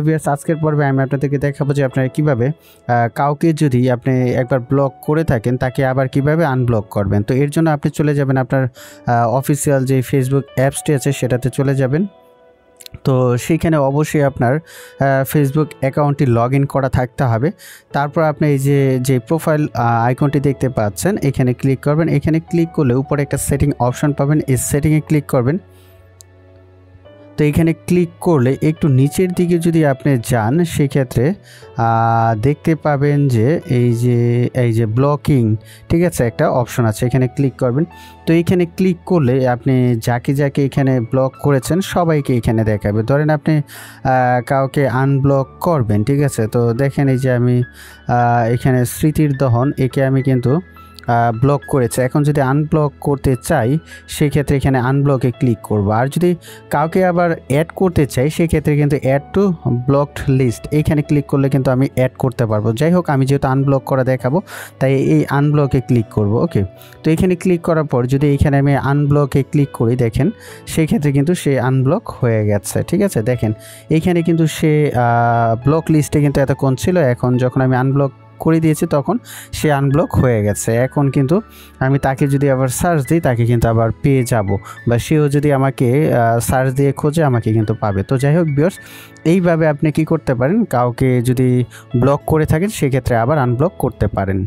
Viewers আজকের পর্বে আমি আপনাদেরকে দেখাবো যে আপনারা কীভাবে কাউকে যদি আপনি একবার ব্লক করে থাকেন তাকে আবার কিভাবে আনব্লক করবেন। তো এর জন্য আপনি চলে যাবেন আপনার অফিসিয়াল যে ফেসবুক অ্যাপসটি আছে সেটাতে চলে যাবেন। তো সেইখানে অবশ্যই আপনার ফেসবুক অ্যাকাউন্টটি লগ ইন করা থাকতে হবে। তারপর আপনি এই যে প্রোফাইল আইকনটি দেখতে পাচ্ছেন এখানে ক্লিক করবেন। এখানে ক্লিক করলে উপরে একটা সেটিং অপশন পাবেন, এই সেটিংয়ে ক্লিক করবেন। তো এখানে ক্লিক করলে একটু নিচের দিকে যদি আপনি যান সেক্ষেত্রে দেখতে পাবেন যে এই যে ব্লকিং, ঠিক আছে, একটা অপশন আছে, এখানে ক্লিক করবেন। তো এখানে ক্লিক করলে আপনি যাকে যাকে এখানে ব্লক করেছেন সবাইকে এখানে দেখাবে। ধরেন আপনি কাউকে আনব্লক করবেন, ঠিক আছে। তো দেখেন এই যে আমি এখানে স্মৃতির দহন, একে আমি কিন্তু ব্লক করেছে। এখন যদি আনব্লক করতে চাই সেক্ষেত্রে এখানে আনব্লকে ক্লিক করব। আর যদি কাউকে আবার অ্যাড করতে চাই সেক্ষেত্রে কিন্তু অ্যাড টু ব্লকড লিস্ট, এইখানে ক্লিক করলে কিন্তু আমি অ্যাড করতে পারবো। যাই হোক, আমি যেহেতু আনব্লক করা দেখাবো তাই এই আনব্লকে ক্লিক করব। ওকে, তো এখানে ক্লিক করার পর যদি এখানে আমি আনব্লকে ক্লিক করি দেখেন সেক্ষেত্রে কিন্তু সে আনব্লক হয়ে গেছে, ঠিক আছে। দেখেন এইখানে কিন্তু সে ব্লক লিস্টে কিন্তু এতক্ষণ ছিল, এখন যখন আমি আনব্লক করে দিয়েছি তখন সে আনব্লক হয়ে গেছে। এখন কিন্তু আমি তাকে যদি আবার সার্চ দিই তাকে কিন্তু আবার পেয়ে যাব, বা সেও যদি আমাকে সার্চ দিয়ে খোঁজে আমাকে কিন্তু পাবে। তো যাই হোক ভিউয়ার্স, এইভাবে আপনি কি করতে পারেন, কাউকে যদি ব্লক করে থাকেন সেক্ষেত্রে আবার আনব্লক করতে পারেন।